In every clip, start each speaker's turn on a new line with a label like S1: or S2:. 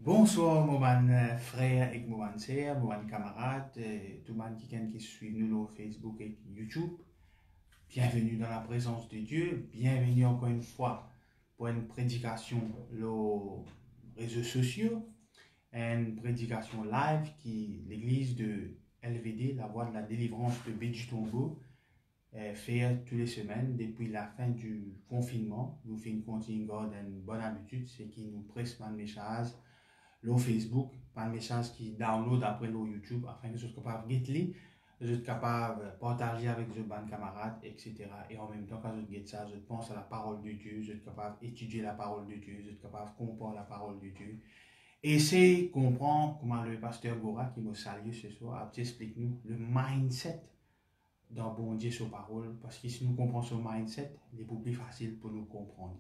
S1: Bonsoir, mon frère et mon sœur, mon camarade, tout le monde qui suit nous sur Facebook et YouTube. Bienvenue dans la présence de Dieu. Bienvenue encore une fois pour une prédication sur les réseaux sociaux, une prédication live qui l'église de LVD, la voix de la délivrance de Bédu Tombeau, fait toutes les semaines depuis la fin du confinement. Nous faisons continuer une bonne habitude, c'est qu'il nous presse un message le Facebook, pas de message qui download après le YouTube, afin que je sois capable de guetter, je sois capable de partager avec les bonnes camarades, etc. Et en même temps, quand je guette ça, je pense à la parole de Dieu, je suis capable d'étudier la parole de Dieu, je suis capable de comprendre la parole de Dieu. Et c'est comprendre comment le pasteur Gora, qui me salue ce soir, explique-nous le mindset dans bon Dieu sur parole, parce que si nous comprenons ce mindset, il est beaucoup plus facile pour nous comprendre.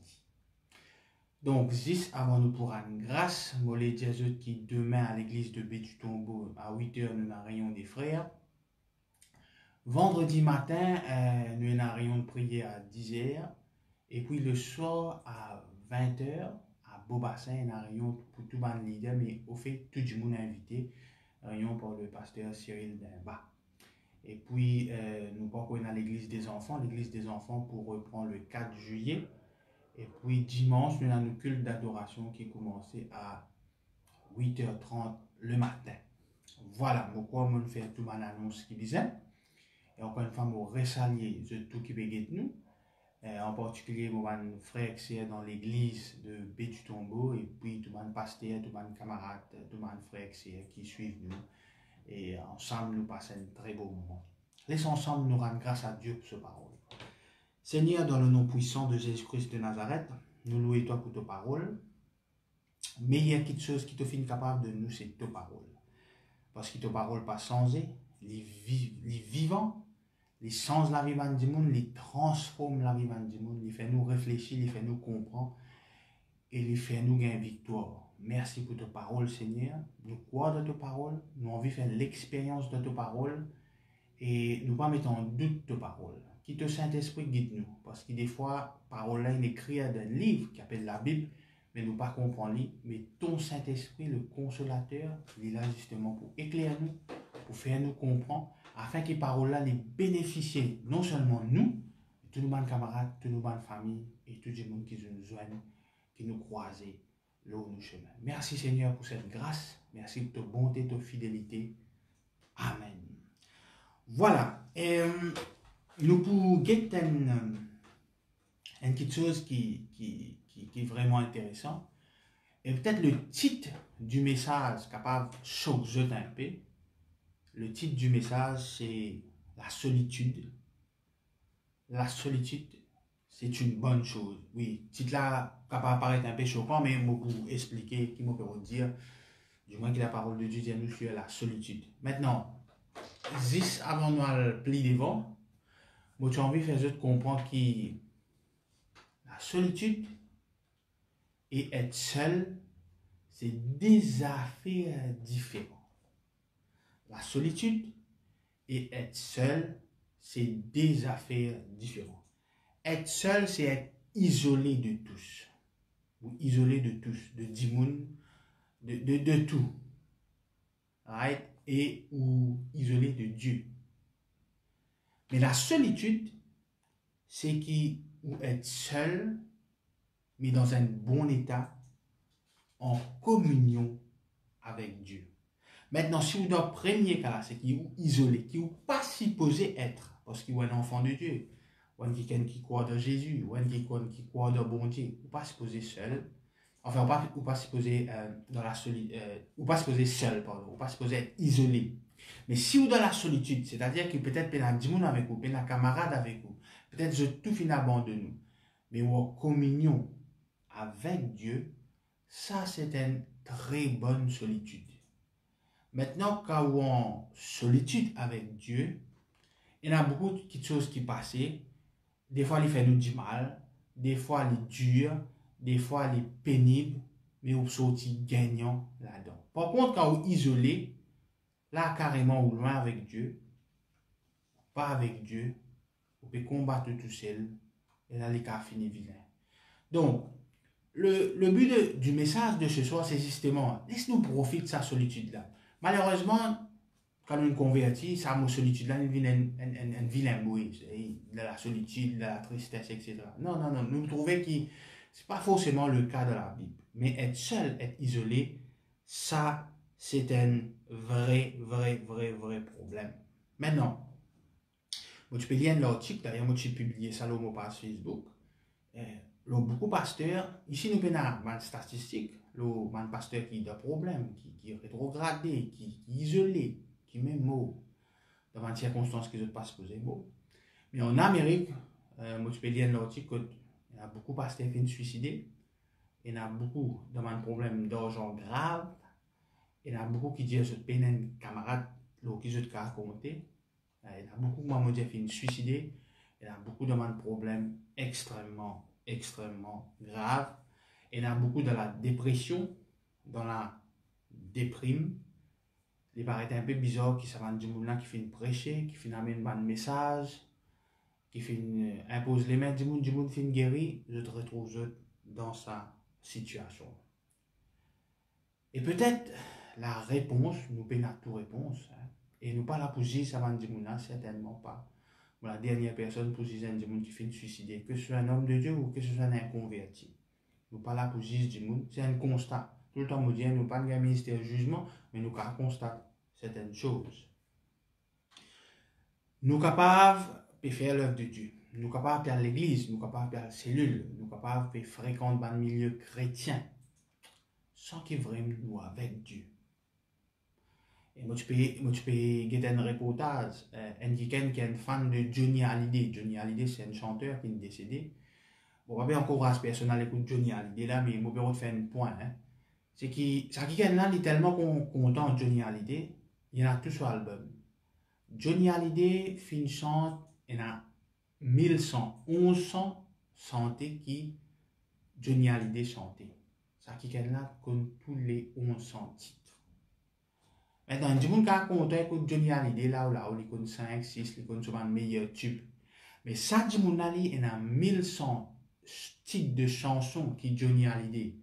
S1: Donc, juste avant nous pour une grâce, je voulais dire qui demain à l'église de Bédu Tombeau à 8h, nous avons un rayon des frères. Vendredi matin, nous avons un rayon de prière à 10h. Et puis le soir à 20h, à Beaubassin, nous avons un rayon pour tout le monde leader, mais au fait, tout le monde est invité. Un rayon pour le pasteur Cyril Dimba. Et puis, nous partons à l'église des enfants pour reprendre le 4 juillet. Et puis dimanche, nous avons un culte d'adoration qui commençait à 8h30 le matin. Voilà pourquoi je fais tout mon annonce qui disait. Et encore une fois, je resalier tout qui béguet nous. En particulier, mon frère qui est dans l'église de Bédu Tombeau. Et puis tout mon pasteur, tout mon camarade, tout mon frère qui suivent nous. Et ensemble, nous passons un très beau moment. Laissons ensemble nous rendre grâce à Dieu pour ce parole. Seigneur, dans le nom puissant de Jésus-Christ de Nazareth, nous louons toi pour ta parole. Mais il y a quelque chose qui te fait capable de nous, c'est ta parole. Parce que ta parole pas changé, les vivants, les change la vie du monde, les transforme la vie du monde, les fait nous réfléchir, les fait nous comprendre et les fait nous gagner victoire. Merci pour ta parole, Seigneur. Nous croyons dans ta parole, nous avons envie de faire l'expérience de ta parole et nous pas mettre en doute ta parole. Qui te Saint-Esprit guide-nous. Parce que des fois, parole là, il est écrit dans un livre qui s'appelle la Bible, mais nous pas comprendre. Mais ton Saint-Esprit, le consolateur, il est là justement pour éclairer nous, pour faire nous comprendre, afin que les paroles là les bénéficient non seulement nous, mais tous nos bonnes camarades, tous nos bonnes familles et tous les gens qui nous joignent, qui nous croisent là où nous chemin. Merci Seigneur pour cette grâce. Merci pour ta bonté, ta fidélité. Amen. Voilà. Nous pouvons get une petite chose qui est vraiment intéressant. Et peut-être le titre du message capable de choquer un peu. Le titre du message, c'est la solitude. La solitude, c'est une bonne chose. Oui, le titre là, capable paraître un peu choquant, mais je peux expliquer, qui me peut dire, du moins que la parole de Dieu dit à nous sur la solitude. Maintenant, juste avant nous le pli devant, moi, j'ai envie de faire comprendre que la solitude et être seul, c'est deux affaires différentes. La solitude et être seul, c'est deux affaires différentes. Être seul, c'est être isolé de tous. Ou isolé de tous, de Dimoun, de tout. Right? Et ou isolé de Dieu. Mais la solitude, c'est qui ou être seul, mais dans un bon état, en communion avec Dieu. Maintenant, si vous dans le premier cas, c'est qui est isolé, qui n'est pas supposé être, parce qu'il est un enfant de Dieu, ou un quelqu'un qui croit dans Jésus, ou un quelqu'un qui croit dans bon Dieu, ou pas supposé seul, enfin, ou pas supposé dans la solitude, ou pas supposé seul, pardon, ou pas supposé être isolé. Mais si vous dans la solitude, c'est-à-dire que peut-être il y a du monde avec vous, il y a un camarade avec vous, peut-être je tout fin abandonné, mais vous en communion avec Dieu, ça c'est une très bonne solitude. Maintenant, quand on est en solitude avec Dieu, il y a beaucoup de choses qui passent. Des fois, il fait nous du mal, des fois, il est dur, des fois, il est pénible, mais on sortit gagnant là-dedans. Par contre, quand on est isolé, là, carrément, ou loin avec Dieu, pas avec Dieu, on peut combattre tout seul, et là, les cas finissent vilains. Donc, le but du message de ce soir, c'est justement, laisse-nous profiter de sa solitude-là. Malheureusement, quand nous nous convertis, ça, nos solitude-là, nous vient un vilain bruit, de la solitude, de la tristesse, etc. Non, non, non, nous trouvons que ce n'est pas forcément le cas de la Bible. Mais être seul, être isolé, ça, c'est un vrai problème. Maintenant, moi, tu peux lire l'article, d'ailleurs, moi, j'ai publié ça sur mon page Facebook. Beaucoup de pasteurs, ici nous avons des statistiques, un pasteur qui a des problèmes, qui est rétrogradé, qui est isolé, qui met mot devant les circonstances qui ne sont pas supposées mot. Mais en Amérique, moi je peux lire l'article, il y a beaucoup de pasteurs qui sont suicidés, il y a beaucoup de problèmes d'argent grave, il y a beaucoup qui disent que c'est un camarade qui ont raconté, il y a beaucoup qui ont suicidé, il y a beaucoup de problèmes extrêmement grave. Il y a beaucoup de la dépression, dans la déprime. Il paraît un peu bizarre qu'il y a des gens qui finissent prêcher, qui finissent amener un message, qui finissent imposer les mains, des gens qui finissent guérir. Je te retrouve dans sa situation. Et peut-être la réponse, nous n'avons pas toute réponse. Et nous pas là pour dire ça va des gens, certainement pas. La dernière personne pour juger un monde qui finit de suicider, que ce soit un homme de Dieu ou que ce soit un inconverti. Nous pas là pour juger du monde, c'est un constat. Tout le temps, nous disons, nous pas de ministère de jugement, mais nous constatons certaines choses. Nous sommes capables de faire l'œuvre de Dieu. Nous sommes capables de faire l'église, nous sommes capables de faire la cellule, nous sommes capables de fréquenter un milieu chrétien, sans qu'il vraiment nous avec Dieu. Et moi, tu peux get un reportage indiquant qu'il y a une fan de Johnny Hallyday. Johnny Hallyday, c'est un chanteur qui est décédé. Bon, on va bien encore race personnelle écoute Johnny Hallyday là, mais moi, je vais faire un point. C'est qu'il y a là, il est tellement content de Johnny Hallyday, il y en a tout sur l'album. Johnny Hallyday fait une chante, il y en a 1100 chantés qui Johnny Hallyday chantait. Ça qui est là, comme tous les 1100 titres. Maintenant, du monde qui a compté écoute Johnny Hallyday là, il connaît 5, 6, il connaît souvent le meilleur tube. Mais ça, du monde là, il y a 1100 titres de chansons qui Johnny Hallyday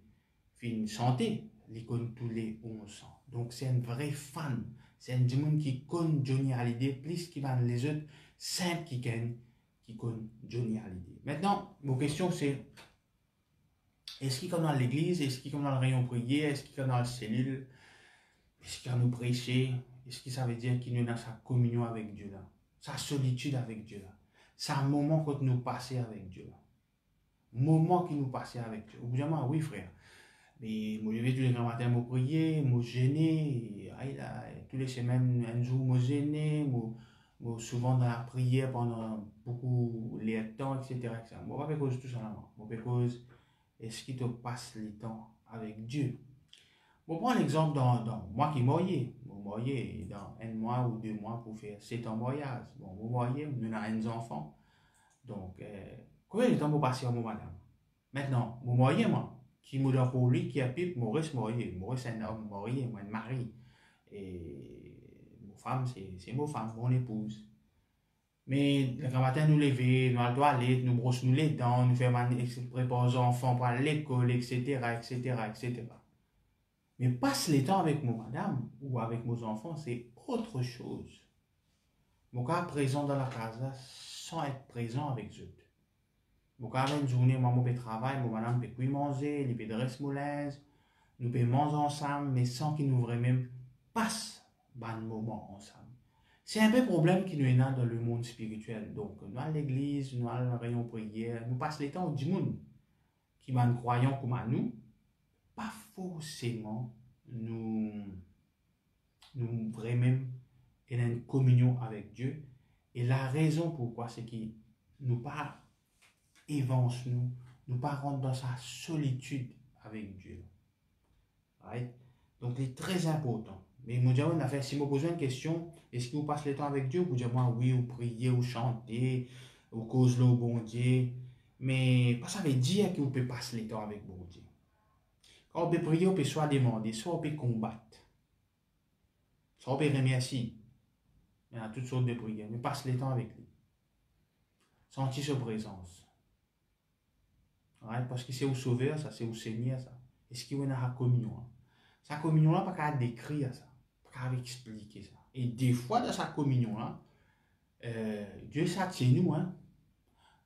S1: fait chanter, il connaît tous les 1100. Donc, c'est un vrai fan. C'est un monde qui connaît Johnny Hallyday plus qu'il va les autres simples qui connaissent Johnny Hallyday. Maintenant, ma question c'est, est-ce qu'il est comme dans l'église, est-ce qu'il est comme dans le rayon prière, est-ce qu'il est comme dans la cellule? Est-ce qu'il a nous prêcher? Est-ce que ça veut dire qu'il est dans sa communion avec Dieu là? Sa solitude avec Dieu là? C'est un moment que nous passons avec Dieu là. Moment qui nous passons avec Dieu. Au bout d'un moment, oui frère. Mais moi je vais tous les grands matins me prier, me gêner. Tous les semaines, un jour me gêner, me souvent dans la prière pendant beaucoup les temps, etc. Moi pas cause tout ça là. Moi cause est-ce qu'il te passe le temps avec Dieu? Bon, prends l'exemple dans moi qui marié. Mon marié dans un mois ou 2 mois pour faire 7 ans de mariage. Bon, mon marié, nous avons un enfant. Donc, combien de temps pour passer à mon madame? Maintenant, mon marié, moi, qui me donne pour lui, qui a pipe, Maurice marié. Maurice, c'est un homme marié, moi, un mari. Et mon femme, c'est mon femme, mon épouse. Mais le matin, nous lever, nous allons toilette, nous brossons les dents, nous faisons préparer les enfants pour l'école, etc., etc., etc. Mais passe les temps avec mon madame ou avec mes enfants, c'est autre chose. Mon cas présent dans la casa sans être présent avec eux. Mon cas une journée, moi, je travaille, mon madame peut manger, il peut dresser mon linge, nous pouvons manger ensemble, mais sans qu'il nous vraiment passe un moment ensemble. C'est un peu le problème qui nous est dans le monde spirituel. Donc, nous à l'église, nous à la réunion prière, nous passons les temps au monde qui sont croyants comme à nous, pas forcément nous vraiment il a une communion avec Dieu. Et la raison pourquoi, c'est qu'il nous pas évance nous pas rentre dans sa solitude avec Dieu. Right? Donc, c'est très important. Mais moi, si je me pose une question, est-ce que vous passez le temps avec Dieu? Vous dites moi oui, ou prier, ou chanter, ou cause le bon Dieu. Mais pas ça veut dire que vous pouvez passer le temps avec bon Dieu. Quand on peut prier, on peut soit demander, soit on peut combattre. Soit on peut remercier. Il y a toutes sortes de prières, mais passe le temps avec lui. Sentir sa présence. Right? Parce que c'est au Sauveur, ça, c'est au Seigneur, ça. Est-ce qu'il y a une communion? Hein? Sa communion là, pas qu'à décrire ça, pas qu'à expliquer ça. Et des fois, dans sa communion là, Dieu s'attire nous, hein.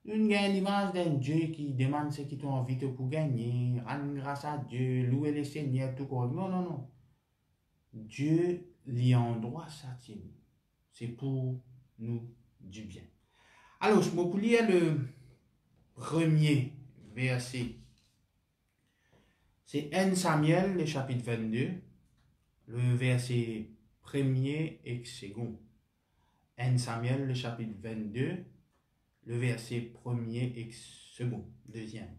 S1: Nous avons l'image d'un Dieu qui demande ce qu'ils ont envie de pour gagner, rendre grâce à Dieu, louer le Seigneur, tout correct. Non, non, non. Dieu l'y en droit s'attire nous. C'est pour nous du bien. Alors, je vais lire le premier verset. C'est 1 Samuel, le chapitre 22, le verset premier et second. 1 Samuel, le chapitre 22, le verset premier et second, deuxième.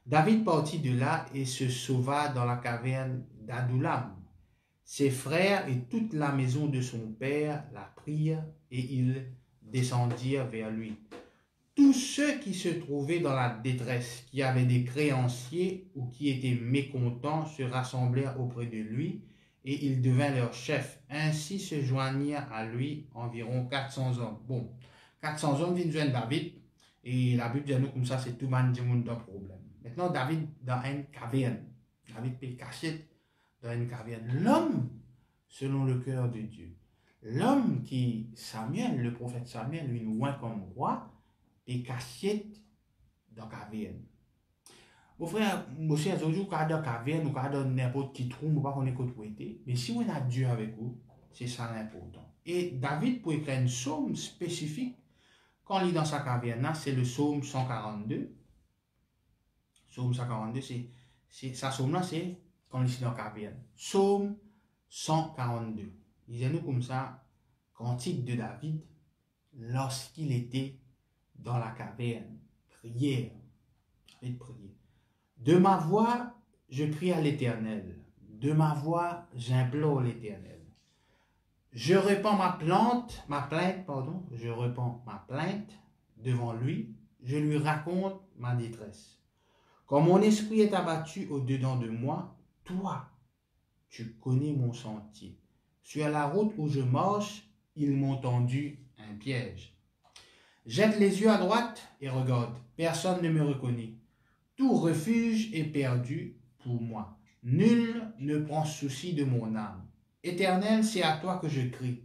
S1: David partit de là et se sauva dans la caverne d'Adullam. Ses frères et toute la maison de son père la prirent et ils descendirent vers lui. Tous ceux qui se trouvaient dans la détresse, qui avaient des créanciers ou qui étaient mécontents, se rassemblèrent auprès de lui et il devint leur chef. Ainsi se joignirent à lui environ 400 hommes. Bon, 400 hommes viennent joindre David et la Bible dit nous comme ça, c'est tout le monde dans le problème. Maintenant, David dans une caverne. David peut cacher dans une caverne. L'homme, selon le cœur de Dieu. L'homme qui, Samuel, le prophète Samuel, lui loin comme roi, et cachette dans la caverne. Mon frère, monsieur, aujourd'hui, quand dans la caverne, ou quand dans n'importe qui trou, ou pas qu'on écoute où était, mais si on a Dieu avec vous, c'est ça l'important. Et David, pour écrire une psaume spécifique, quand on lit dans sa caverne, c'est le psaume 142. Psaume 142, sa psaume-là, c'est quand on lit dans la caverne. Psaume 142. Disons-nous comme ça, cantique de David, lorsqu'il était dans la caverne, prière, avec prière. De ma voix, je crie à l'Éternel. De ma voix, j'implore l'Éternel. Je répands je répands ma plainte devant lui. Je lui raconte ma détresse. Quand mon esprit est abattu au-dedans de moi, toi, tu connais mon sentier. Sur la route où je marche, ils m'ont tendu un piège. Jette les yeux à droite et regarde, personne ne me reconnaît. Tout refuge est perdu pour moi. Nul ne prend souci de mon âme. Éternel, c'est à toi que je crie.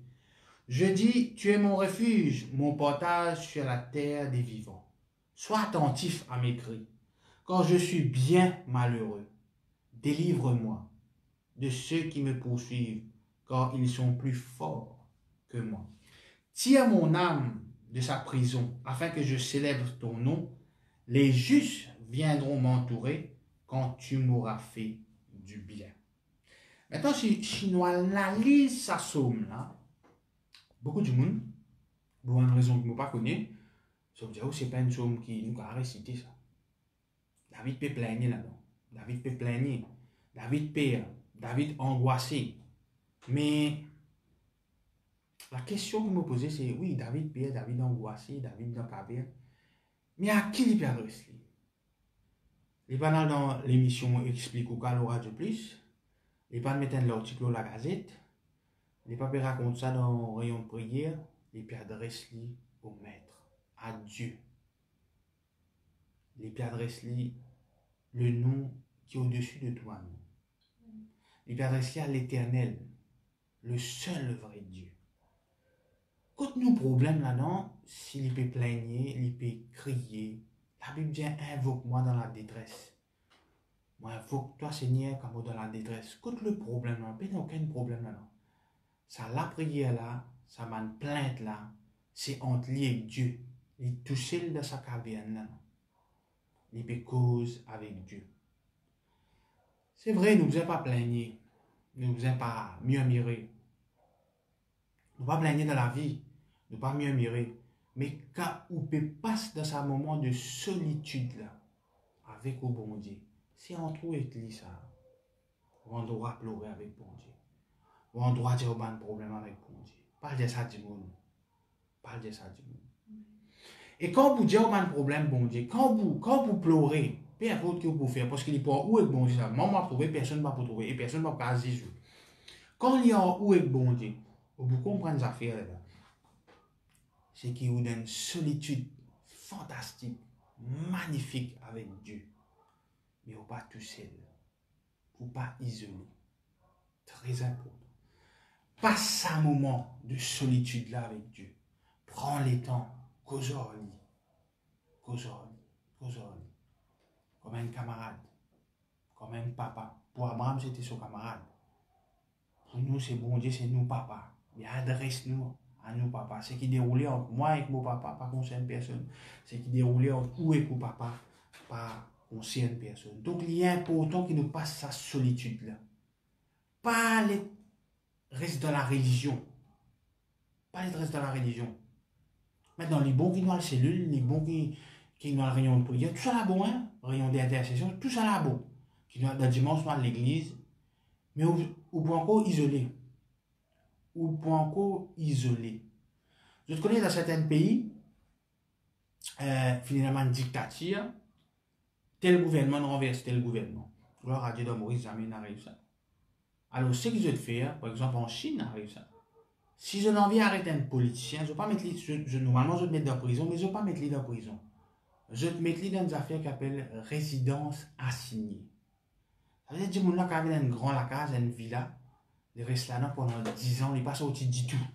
S1: Je dis, tu es mon refuge, mon portage sur la terre des vivants. Sois attentif à mes cris, quand je suis bien malheureux. Délivre-moi de ceux qui me poursuivent, car ils sont plus forts que moi. Tire mon âme de sa prison, afin que je célèbre ton nom. Les justes viendront m'entourer quand tu m'auras fait du bien. Maintenant, si nous analysons sa somme là, beaucoup de monde, pour une raison que nous ne connaissons pas, ça veut c'est pas une somme qui nous a récité ça. David peut plaigner là-dedans. David peut plaigner. David peut, David angoissé. Mais la question que je me posais, c'est oui, David peut, David angoissé, David dans la caverne. Mais à qui il peut adresser? Les panneaux dans l'émission explique au cas l'aura de plus. Les pas mettre l'article dans la gazette. Les pas raconter ça dans le rayon de prière. Les pas adresser au maître, à Dieu. Les pas adresser le nom qui est au-dessus de toi. Les pas adresser à l'Éternel, le seul vrai Dieu. Quand nous problème là-dedans, s'il peut plaigner, il peut crier. La Bible dit invoque-moi dans la détresse. Moi, invoque-toi, Seigneur, comme dans la détresse. Quand le problème là, il n'y a aucun problème là-dedans. Ça, la prière là, ça m'a une plainte là, c'est entre lui et Dieu. Il touche dans sa caverne là. Il peut cause avec Dieu. C'est vrai, nous ne faisons pas plaigner. Nous ne faisons pas murmurer. Nous ne pas plaigner dans la vie. Nous ne pas murmurer. Mais quand on peut passer dans un moment de solitude là, avec le bon Dieu, c'est entre vous et lui ça. On doit pleurer avec bon Dieu. On doit dire qu'il y a un problème avec bon Dieu. Pas dire ça du monde. Pas dire ça du monde. Et quand vous dites qu'il y a un problème, bon Dieu, quand vous pleurez, peu importe ce que vous faites, parce qu'il est où est bon Dieu, moi, je trouver, personne ne va pas trouver, et personne ne va pas dire. Quand il y a où est bon Dieu, vous comprenez les affaires là. C'est qu'il y a une solitude fantastique, magnifique avec Dieu. mais ou pas tout seul, ou pas isolé. Très important. Passe un moment de solitude là avec Dieu. Prends les temps, cause-lui, comme un camarade, comme un papa. Pour Abraham, c'était son camarade. Pour nous, c'est bon Dieu, c'est nous papa. Il adresse-nous à nous papa. Ce qui déroulait entre moi et mon papa, pas concerne personne. Ce qui déroulait entre vous et mon papa, pas concerne personne. Donc, il est important qu'il nous passe sa solitude là. Pas les reste dans la religion. Pas les reste dans la religion. Maintenant, les bons qui ont la cellule, les bons qui ont la réunion de prière, tout ça là bon, hein? Réunion d'intercession, tout ça là bon. Qui ont dans dimanche dans l'église, mais ou pour encore isolé. Ou pour encore isolé. Je connais dans certains pays, finalement, une dictature, tel gouvernement renverse tel gouvernement. Gloire à Dieu de Maurice, jamais n'arrive ça. Alors, ce qu'ils veulent faire, par exemple en Chine, arrive ça. Si je n'en viens arrêter un politicien, je ne vais pas mettre normalement je vais te mettre dans la prison, mais je ne vais pas mettre lui dans la prison. Je vais te mettre lui dans des affaires qu'on appelle résidence assignée. Ça veut dire que les gens qui avaient une grande case, une villa, ils restent là pendant 10 ans, ils ne sont pas sortis du tout.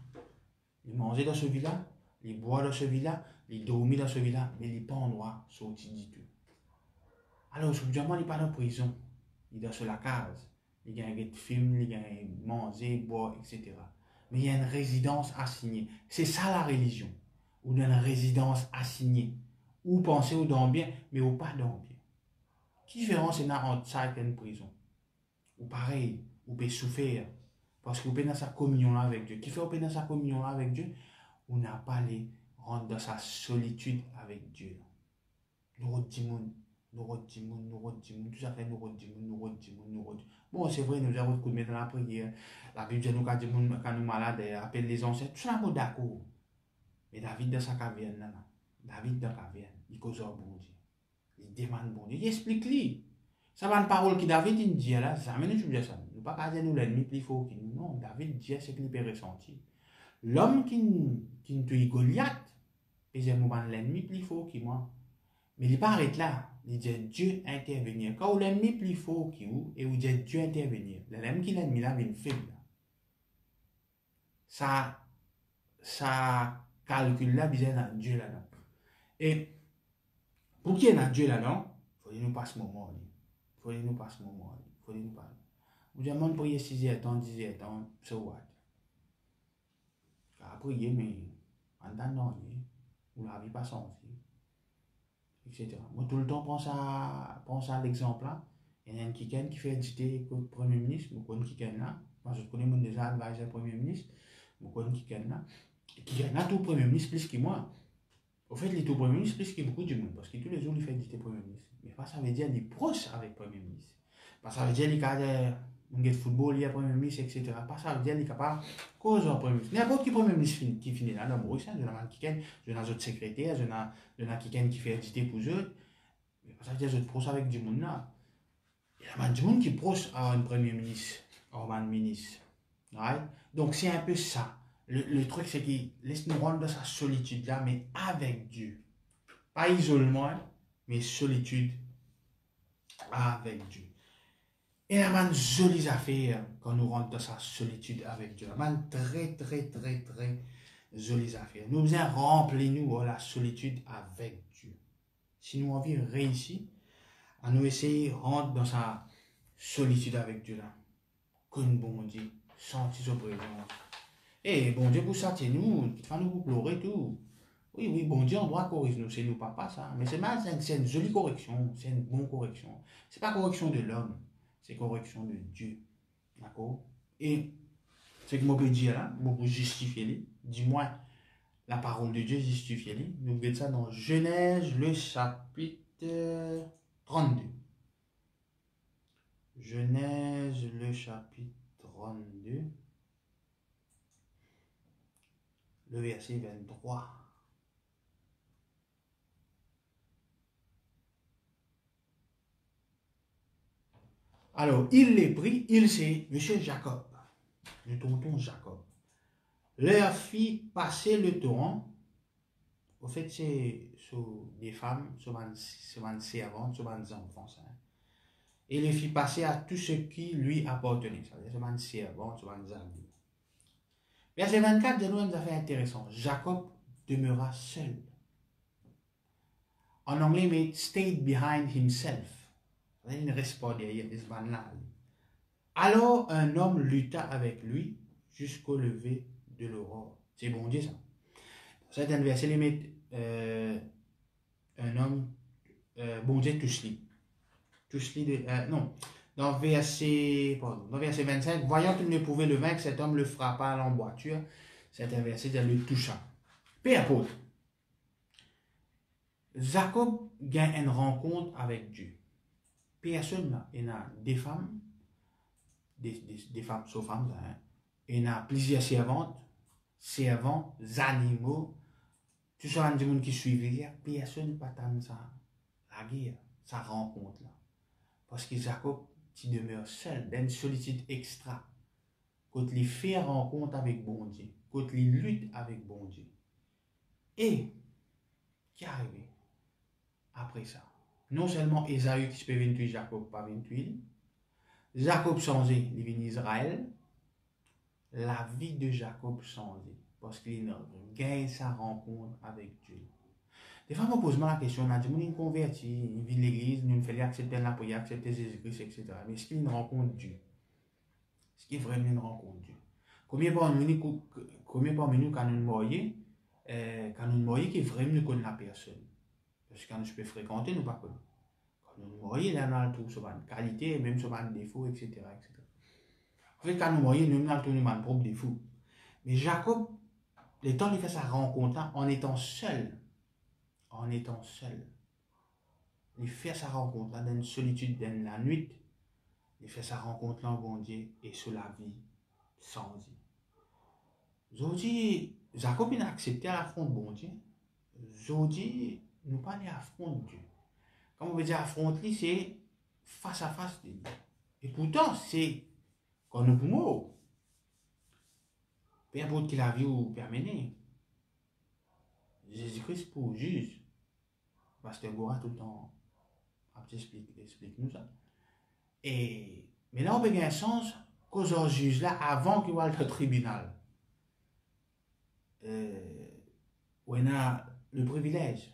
S1: Ils mangent dans ce villa, ils boivent dans ce villa, ils dorment dans ce villa, mais ils ne sont pas en droit sortis du tout. Alors, soudainement, ils ne sont pas dans la prison, ils sont dans la case. Ils gagnent des films, ils gagnent manger, boire, etc. Mais il y a une résidence assignée. C'est ça la religion. Ou une résidence assignée. Ou penser ou dans bien, mais ou pas dans bien. Quelle différence il y a entre ça et une prison? Ou pareil, ou peut souffrir. Parce que vous êtes dans sa communion là avec Dieu. Qui fait vous êtes dans sa communion là avec Dieu? On n'a pas les rendre dans sa solitude avec Dieu. Nous redimons. Tout ça fait nous redimons. Bon, c'est vrai, nous avons beaucoup de dans la prière. La Bible dit nous quand nous malades, appelle les ancêtres. Tout ça, nous d'accord. Mais David dans sa caverne, là, David dans la caverne, il cause au bon Dieu. Il demande bon Dieu. Il explique-lui. Ça va une parole que David il dit là, ça amène nous dire ça. Nous ne pas dire nous l'ennemi plus fort que nous. Non, David dit ce qu'il peut ressentir. L'homme qui tue Goliath, il dit moi l'ennemi plus fort que moi. Mais il pas arrêté là. Il dit Dieu intervenir. Quand l'ennemi plus fort que vous, et vous dites Dieu intervenir. L'ennemi qui l'ennemi là vient faible. Ça calcule là, bizarre dans Dieu là-dedans. Et pour qu'il y ait dans Dieu là-dedans, il faut que nous passe ce moment. Il faut que nous passe ce moment. Il faut que nous passe. Vous demandez pour y 6 ans, 10 ans, c'est what? Après, mais en tant que vous n'avez pas senti. Etc. Moi, tout le temps, pense à l'exemple là. Il y a un qui fait éditer le Premier ministre, je connais qui là. Moi, je connais mon déjà advisor Premier ministre, je connais qui là. Qui là, tout Premier ministre plus que moi. Au fait, les tout Premier ministre plus que beaucoup de monde, parce que tous les jours, il fait éditer Premier ministre. Mais pas ça veut dire les proches avec Premier ministre. Pas ça veut dire les cas de football, il y a Premier ministre, etc. Pas ça veut dire les capables cause en Premier ministre. N'importe qui Premier ministre qui finit là, dans le Maurice, je n'ai pas d'autres secrétaires, je n'ai pas quelqu'un qui fait éditer pour eux. Mais pas ça veut dire que je proche avec du monde là. Il y a du monde qui proche à un Premier ministre, à un ministre. Right? Donc c'est un peu ça. Le truc, c'est qu'il laisse nous rendre dans sa solitude là, mais avec Dieu. Pas isolement, mais solitude avec Dieu. Et il y a une jolie affaire quand nous rentrons dans sa solitude avec Dieu. Il y a une très jolie affaire. Nous faisons remplir nous la solitude avec Dieu. Si nous avons réussi à nous essayer de rentrer dans sa solitude avec Dieu là, comme bon Dieu, sentir sa présence. Et bon Dieu, pour ça, c'est nous, qui fait nous pleurer tout. Oui, bon Dieu, on doit corriger nous, c'est nous, papa, ça. Mais c'est une jolie correction, c'est une bonne correction. Ce n'est pas correction de l'homme, c'est correction de Dieu. D'accord? Et ce que je peux dire là, je peux justifier, dis-moi, la parole de Dieu justifie. Nous regardons ça dans Genèse, le chapitre 32. Genèse, le chapitre 32. Le verset 23. Alors, il les prit, c'est monsieur Jacob, le tonton Jacob. Leur fit passer le torrent. Au fait, c'est des femmes, souvent servantes, souvent des enfants. et le fit passer à tout ce qui lui appartenait. Ça veut dire, c'est un servant, c'est un ami. Verset 24 de nous, une affaire intéressante. Jacob demeura seul. En anglais, mais stayed behind himself. Il ne reste pas derrière ce man-là. Alors un homme lutta avec lui jusqu'au lever de l'aurore. C'est bon Dieu ça. Dans certains versets, il met un homme, bon Dieu touche lui. Non. Dans verset 25, voyant qu'il ne pouvait le vaincre, cet homme le frappa à l'emboîture. C'est un verset, il le toucha. Père apôtre. Jacob gagne une rencontre avec Dieu. Personne là, il y a des femmes, des femmes, sauf femmes, hein. Il y a plusieurs servants, animaux, tout ça, des gens qui suivent, personne ne peut attendre ça, la guerre, sa rencontre là. Parce que Jacob, il demeure seul, dans une solitude extra. Quand il fait rencontre avec bon Dieu, quand il lutte avec bon Dieu. Et, qui est arrivé après ça? Non seulement Esaü qui se peut venir tuer Jacob, pas venir tuer. Jacob changé, il vient Israël. La vie de Jacob changé. Parce qu'il gagne sa rencontre avec Dieu. Des fois, je me pose la question, on a dit, il converti, il vit l'église, il fait accepter la prière, accepter Jésus-Christ, etc. Mais est-ce qu'il rencontre Dieu? Est-ce qu'il vraiment une rencontre Dieu? Combien parmi nous, quand nous mourons, qui vraiment connaît la personne? Parce que quand je peux fréquenter, nous ne pas connaître. Quand nous mourons, il y a un tout sur une qualité, même sur un défaut, etc., etc. En fait, quand nous mourons, nous avons tout un propre défaut. Mais Jacob, le temps il fait sa rencontre là, en étant seul, il fait sa rencontre là, dans une solitude, dans la nuit, il fait sa rencontre là, bon Dieu, et sur la vie sans Dieu. Aujourd'hui, Jacob il a accepté à l'affronte bon Dieu. Aujourd'hui, nous pas aller affronter Dieu. Comme on veut dire affronter, c'est face à face de Dieu. Et pourtant, c'est quand nous pouvons. Peu importe qu'il a vu ou permené. Jésus-Christ pour juge. Pasteur Gora tout le temps explique nous ça. Et mais là on peut gagner un sens qu'aux autres juges là avant qu'il voit le tribunal. On a le privilège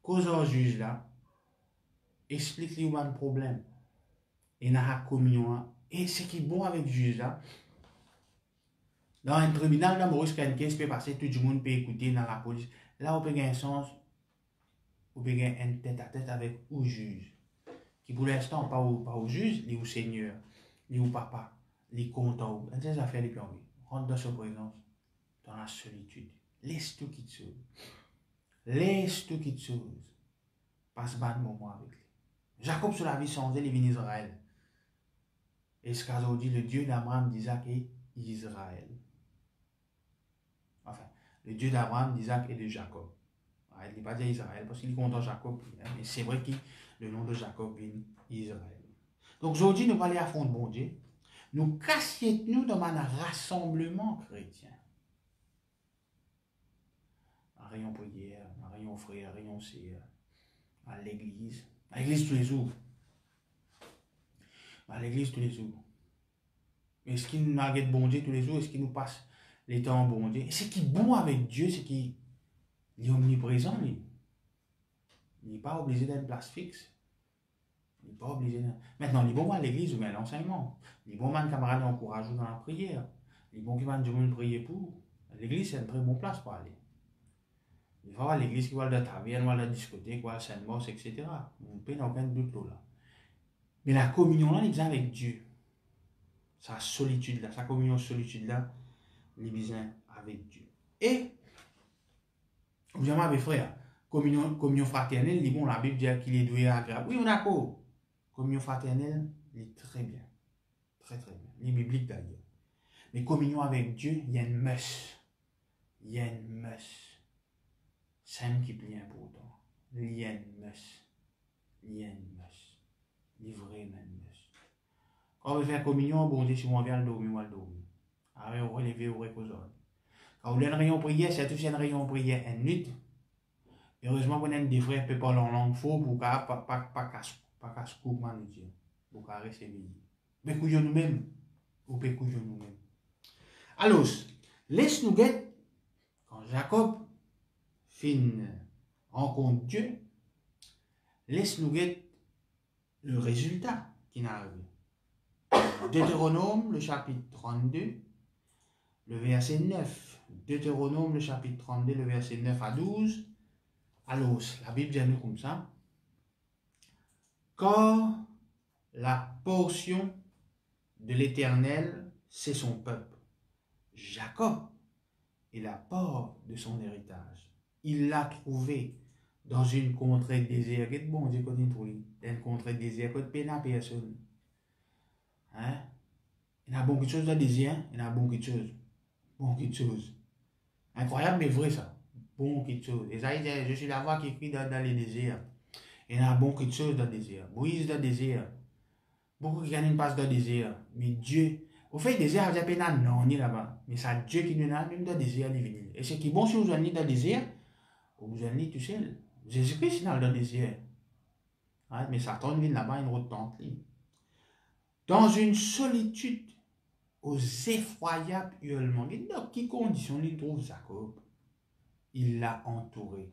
S1: qu'aux autres juges là explique lui un problème. Et dans la communion et ce qui est bon avec le juge là. Dans un tribunal, là, Maurice Kankes peut passer, tout le monde peut écouter dans la police. Là, on peut gagner un sens, on peut gagner un tête-à-tête avec le juge. Qui pour l'instant, pas au juge, ni au seigneur, ni au papa, ni comptant. C'est des affaires les plus envie. Rentre dans sa présence, dans la solitude. Laisse tout qui te sauve. Laisse tout qui te sauve. Passe un moment avec lui. Jacob, sur la vie sans elle, il vient d'Israël. Et ce qu'a dit le Dieu d'Abraham, d'Isaac et Israël. Enfin, le Dieu d'Abraham, d'Isaac et de Jacob. Il n'est pas dit Israël parce qu'il est content Jacob, mais c'est vrai que le nom de Jacob vient Israël. Donc aujourd'hui, nous allons aller affronter bon Dieu. Nous cassions-nous dans un rassemblement chrétien. Un rayon prière, un rayon frère, un rayon sœur, à l'église. À l'église tous les jours. À l'église tous les jours. Est-ce qu'il nous a bon Dieu tous les jours? Est-ce qu'il nous passe les temps bon Dieu? Et ce qui est bon avec Dieu, c'est qu'il est omniprésent. Il n'est pas obligé d'être une place fixe. Il n'est pas obligé de... Maintenant, il est bon à l'église ou bien à l'enseignement. Il est bon à camarade encourage dans la prière. Il est bon qui va nous prier pour. L'église, c'est une très bonne place pour aller. Il va à l'église qui va à la taverne, à la discothèque, à la Sainte-Mosse, etc. On peut n'a aucun doute là. Mais la communion là, il est avec Dieu. Sa solitude là, sa communion solitude là, il est besoin avec Dieu. Et, vous avez mes frères, communion fraternelle, il est bon, la Bible dit qu'il est doué agréable. Oui, on a quoi? Communion fraternelle, il est très bien. Très très bien. Il est biblique d'ailleurs. Mais communion avec Dieu, il y a une messe. Il y a une messe. C'est un qui plie important. Il y a une messe. Il y a une messe. Il y a vraiment une messe. Quand on veut faire communion, bon Dieu, si on vient le dormir, on va le dormir. Après, on va lever au reposer. Quand on a une rayon prière, c'est aussi une rayon prière une nuit. Heureusement qu'on a des frères qui parlent en langue faux pour pas casse coupe, nous dire. Pour rester veillé. Mais couillons nous-mêmes. Ou couillons nous-mêmes. Alors, laisse nous guetter. Quand Jacob fin rencontre Dieu, laisse nous guetter le résultat qui n'a arrivé. Deutéronome, le chapitre 32, le verset 9. Deutéronome, le chapitre 32, le verset 9 à 12. Alors, la Bible dit nous comme ça. Car la portion de l'Éternel, c'est son peuple. Jacob est la part de son héritage. Il l'a trouvé dans une contrée déserte. Bon Dieu, qu'on y trouve. Dans une contrée déserte, qu'on peine à personne. Hein? Il y a beaucoup de choses dans le désert. Il y a beaucoup de choses. Beaucoup de choses. Incroyable, mais vrai ça. Beaucoup de choses. Esaïe, je suis la voix qui écrit dans les déserts. Il y a beaucoup de choses dans le désert. Moïse dans le désert. Beaucoup qui gagnent une passe dans le désert. Mais Dieu, au fait, le désert, il y a peine non, ni là-bas. Mais c'est Dieu qui nous a même dans le désert, les vinyles. Et ce qui est bon si vous allez dans le désert, vous allez tout seul. Jésus-Christ est dans le désert. Ouais, mais Satan vient là-bas, une autre tente. Dans une solitude aux effroyables hurlements. Dans quelles conditions il trouve Jacob? Il l'a entouré.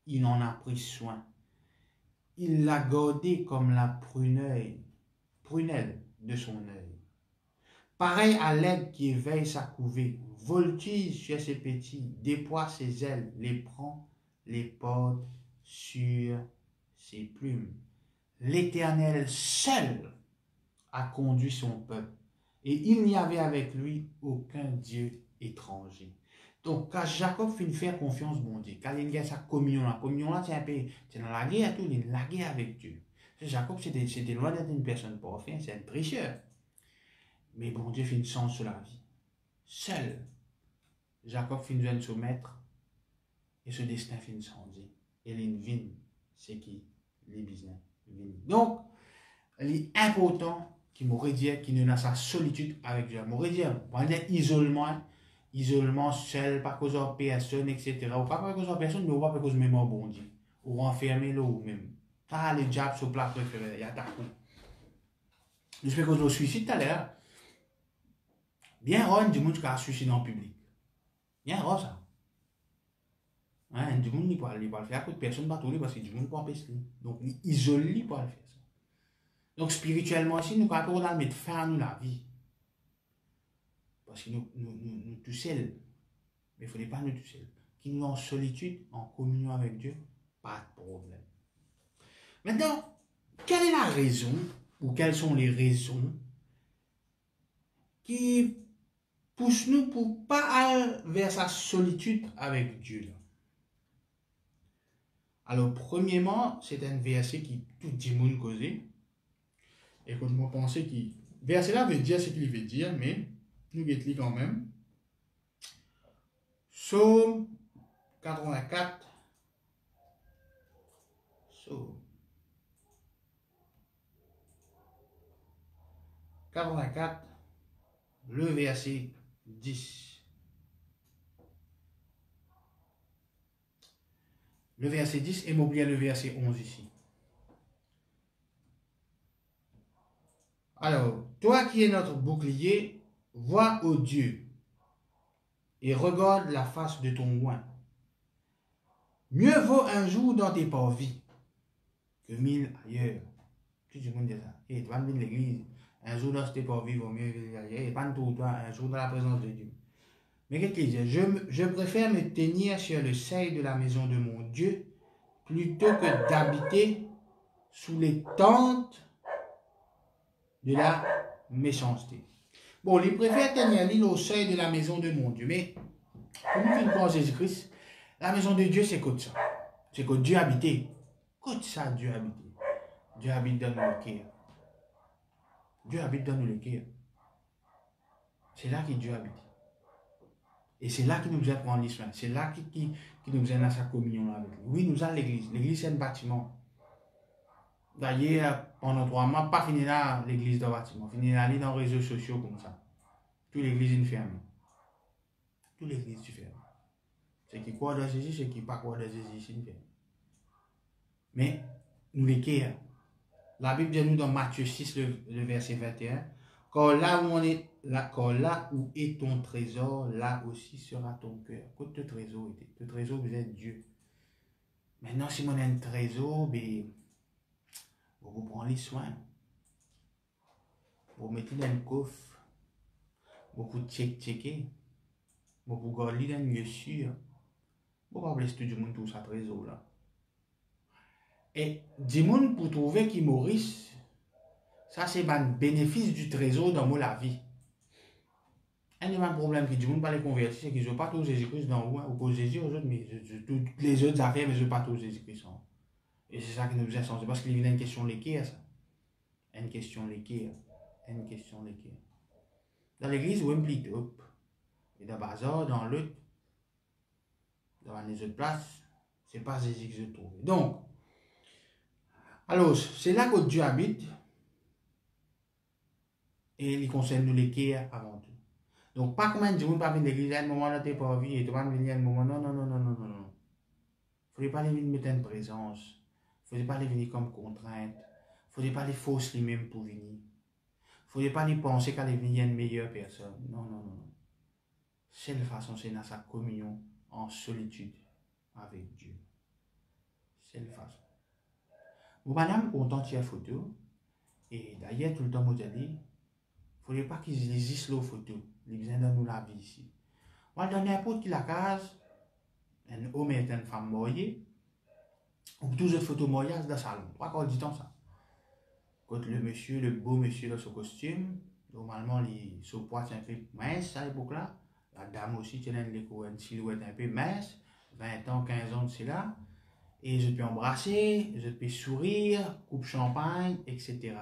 S1: Il en a pris soin. Il l'a gardé comme la prunelle de son œil. Pareil à l'aigle qui éveille sa couvée, voltige sur ses petits, déploie ses ailes, les prend, les porte sur ses plumes. L'Éternel seul a conduit son peuple, et il n'y avait avec lui aucun Dieu étranger. Donc, quand Jacob finit de faire confiance, bon Dieu, quand il y a sa communion là, c'est un peu, c'est dans la guerre, tout, il est la guerre avec Dieu. Jacob, c'était loin d'être une personne parfaite, c'est un tricheur. Mais bon Dieu finit sans sur la vie. Seul, Jacob finit de se mettre, et ce destin finit sans dire. Et il vient, c'est qui? Les business. Donc, il est important qu'il m'aurait dit qu'il n'a sa solitude avec Dieu. M'aurait dit, on va dire isolement seul, pas cause de personne, etc. Ou pas cause de personne, mais pas cause de même bon Dieu. Ou enfermer là ou même. Ça, les diables sur place préféré, il y a d'accord. Je fais cause de suicide tout à l'heure. Bien rare, du monde qui a suicide en public. Bien rare ça. Hein, du monde, il peut le faire à cause de personne, pas tout parce que du monde peut empêcher. Donc, il isole pour le faire ça. Donc, spirituellement aussi, nous avons mettre fin à nous la vie. Parce que nous tout seuls. Mais il ne faudrait pas nous tout seuls. Qui nous en solitude, en communion avec Dieu, pas de problème. Maintenant, quelle est la raison, ou quelles sont les raisons qui poussent nous pour pas aller vers sa solitude avec Dieu là? Alors, premièrement, c'est un verset qui tout le monde cause. Et quand je pense que verset là veut dire ce qu'il veut dire, mais nous guettons quand même. Psaume 84. Psaume 84, le verset 10. Le verset 10 et m'oubliez le verset 11 ici. Alors, toi qui es notre bouclier, vois ô Dieu et regarde la face de ton oint. Mieux vaut un jour dans tes parvis que 1000 ailleurs. Tout le monde dit ça. Et tu vas venir l'église, un jour dans tes parvis vaut mieux que ailleurs. Et pas tout toi, un jour dans la présence de Dieu. Mais qu'est-ce qu'il dit? Je préfère me tenir sur le seuil de la maison de mon Dieu plutôt que d'habiter sous les tentes de la méchanceté. Bon, il préfère tenir l'île au seuil de la maison de mon Dieu. Mais, comme nous croyons en Jésus-Christ, la maison de Dieu, c'est quoi ça? C'est que Dieu habitait. Quoi ça, Dieu habitait? Dieu habite dans nos cœurs. Dieu habite dans nos cœurs. C'est là que Dieu habite. Et c'est là qu'il nous a pris soin. C'est là qu'il nous a dans sa communion avec lui. Oui, nous avons l'église. L'église, c'est un bâtiment. D'ailleurs, pendant 3 mois, pas fini là l'église dans le bâtiment. Fini là dans les réseaux sociaux comme ça. Toute l'église est fermée. Toute l'église est fermée. C'est qui croit dans Jésus, c'est qui ne pas croit dans Jésus, c'est fermé. Mais nous l'équerre. La Bible dit nous dans Matthieu 6, le verset 21, car là où est ton trésor, là aussi sera ton cœur. Quand ton trésor était, ton trésor vous êtes Dieu. Maintenant, si on a un trésor, ben, vous prenez les soins. Vous mettez dans le coffre. Vous checker. Vous gardez dans le lieu sûr. Vous ne pouvez pas laisser tout le monde tout ça trésor là. Et du monde pour trouver qui Maurice, ça c'est un bénéfice du trésor dans la vie. Un des problèmes que du monde pas les convertir, c'est qu'ils n'ont pas tout Jésus-Christ dans vous, ou Jésus aux autres, mais toutes les autres affaires, mais ils n'ont pas tout Jésus-Christ. Et c'est ça qui nous faisait changer, parce qu'il y a une question l'équerre, ça. Une question l'équerre. Une question l'équerre. Dans l'église, où implique hop. Et dans le bazar, dans l'autre, dans les autres places, c'est pas Jésus que je trouve. Donc, alors, c'est là que Dieu habite, et il concerne nous l'équerre avant tout. Donc, pas comme un Dieu, pas venir l'église à un moment, là, t'es pas vie, et tu vas venir à un moment, non. Il ne faudrait pas les venir mettre une présence. Il ne faudrait pas les venir comme contrainte. Il ne faudrait pas les fausses lui-même pour venir. Il ne faudrait pas les penser qu'elle est venir une meilleure personne. Non. Seule façon, c'est dans sa communion en solitude avec Dieu. Seule façon. Vous, madame, content de la photo. Et d'ailleurs, tout le temps, vous dit, il ne faudrait pas qu'ils lisent la photo. Ils besoin de nous la vie ici. Moi, dans n'importe qui la case, un homme et une femme mariés, ou toujours photo mariage dans le salon. Pourquoi on dit ça? Quand le monsieur, le beau monsieur dans son costume, normalement, son poids c'est un peu mince à l'époque-là. La dame aussi tient une silhouette un peu mince, 20 ans, 15 ans de cela. Et je peux embrasser, je peux sourire, coupe champagne, etc.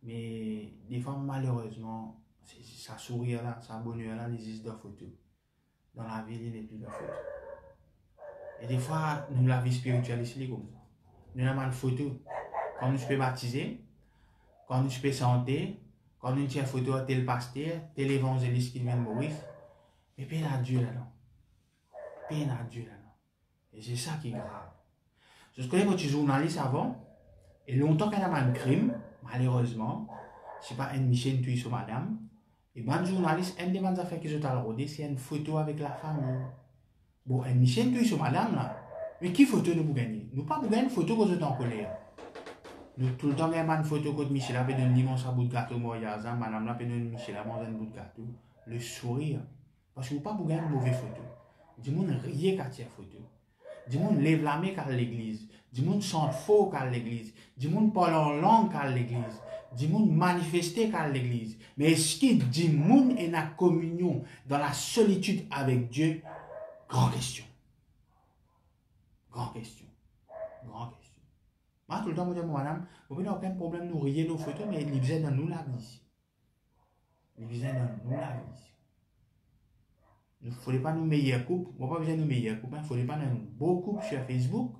S1: Mais des fois, malheureusement, ça sourire là, ça bonheur là, il existe dans photo. Dans la vie, il n'est plus dans photo. Et des fois, nous, la vie spirituelle ici, comme ça. Nous avons une photo. Quand nous sommes baptisés, quand nous sommes santé, quand nous avons une photo de tel pasteur, tel évangéliste qui vient de mourir. Mais peine à Dieu là-dedans. Peine à Dieu là-dedans. Et c'est ça qui est grave. Je connais votre journaliste avant, et longtemps qu'elle a un crime, malheureusement, c'est pas une mission de sur madame, et bon journaliste, une des affaires que je t'ai rodé, c'est une photo avec la famille. Bon, une mission de sur madame là, mais qui photo nous pour gagner? Nous pas pour gagner une photo que je t'en colère. Nous tout le temps gagnons une photo que Michel avait donné un bout de gâteau, madame l'a donné Michel a mangé un bout de gâteau. Le sourire. Parce que vous pas pour gagner une mauvaise photo. Du monde rien qu'à tirer photo. Du monde lève la main à l'église. Du monde chante faux à l'église. Du monde parle en langue à l'église. Du monde manifester à l'église. Mais est-ce que du monde est dans la communion, dans la solitude avec Dieu? Grande question. Grande question. Grande question. Moi, tout le temps, je dis, madame, vous n'avez aucun problème, nous rions nos photos, mais il vient dans nous la vie. Il vient dans nous la vie. Il ne faudrait pas nous meilleurs couples. On pas besoin de nous meilleurs couples. Il ne faudrait pas nous beaux couples sur Facebook.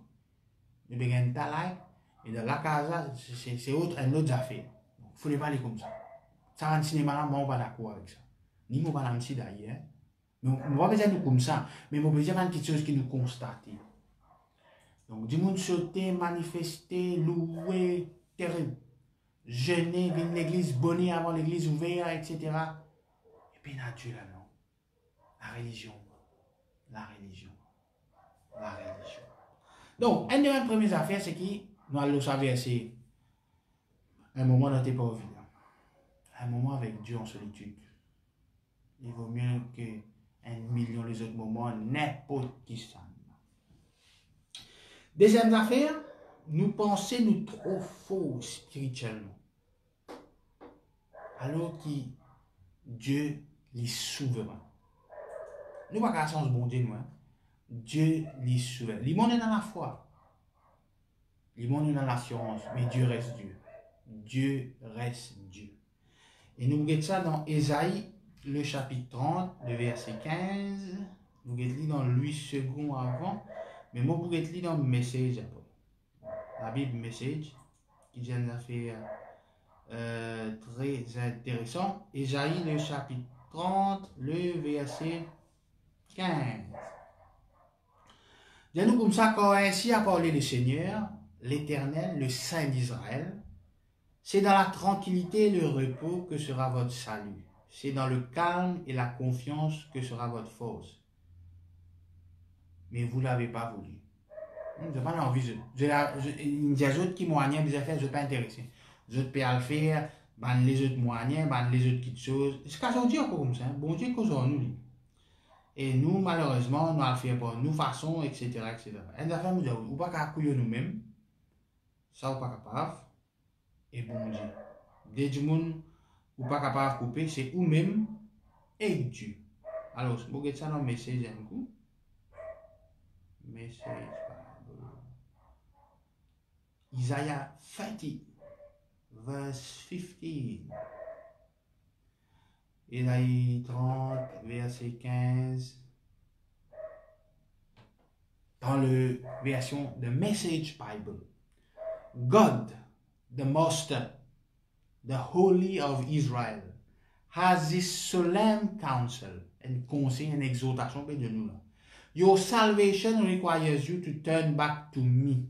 S1: Nous besoin de ta like. Et dans la casa, c'est une autre affaire. Il ne faudrait pas aller comme ça. Ça va au cinéma là, moi, on va d'accord avec ça. Ni moi, on va aussi d'ailleurs. Mais on ne va pas besoin de nous comme ça. Mais on a besoin de quelque chose qui nous constate. Donc, du monde sauter, manifester, louer, terrible. Jeûner, venir à l'église, bonner avant l'église ouverte, etc. Et puis, Dieu là, non. La religion. Donc, une des premières affaires, c'est que nous allons savoir, c'est un moment dans tes pauvres vies. Un moment avec Dieu en solitude. Il vaut mieux qu'un million les autres moments, n'importe qui ça. Deuxième affaire, nous pensons nous trop faux spirituellement. Alors que Dieu est souverain. Nous ne pouvons pas changer bon Dieu, nous. Dieu est souverain. Le monde est dans la foi. Le monde est dans l'assurance. Mais Dieu reste Dieu. Dieu reste Dieu. Et nous regardons ça dans Ésaïe, le chapitre 30, le verset 15. Nous regardons dans 8 secondes avant. Mais moi, vous regardez dans le message après. La Bible message, qui vient de faire très intéressant. Ésaïe, le chapitre 30, le verset 15. Dis-nous comme ça, quand ainsi a parlé le Seigneur, l'Éternel, le Saint d'Israël, c'est dans la tranquillité et le repos que sera votre salut. C'est dans le calme et la confiance que sera votre force. Mais vous ne l'avez pas voulu. Je n'ai pas envie. Il y a des autres qui moignent, des affaires, je ne suis pas intéressé. Les autres peuvent le faire, les autres moignent, les autres qui choses. C'est qu'à ce dire comme ça. Bon Dieu cause en nous. Et nous, malheureusement, nous allons faire par nous façon, etc. etc. Et des affaires, nous disons, ou pas qu'à couiller nous-mêmes, ça ou pas capable. Et bon Dieu. Dès du monde, ou pas capable de couper, c'est vous-même et Dieu. Alors, je vais ça dans le message un coup. Message. Isaiah 30, verse 15. Isaïe 30, verset 15. Dans la version de Message Bible. God, the Master, the Holy of Israel, has this solemn counsel, un conseil, une exhortation de nous là. Your salvation requires you to turn back to me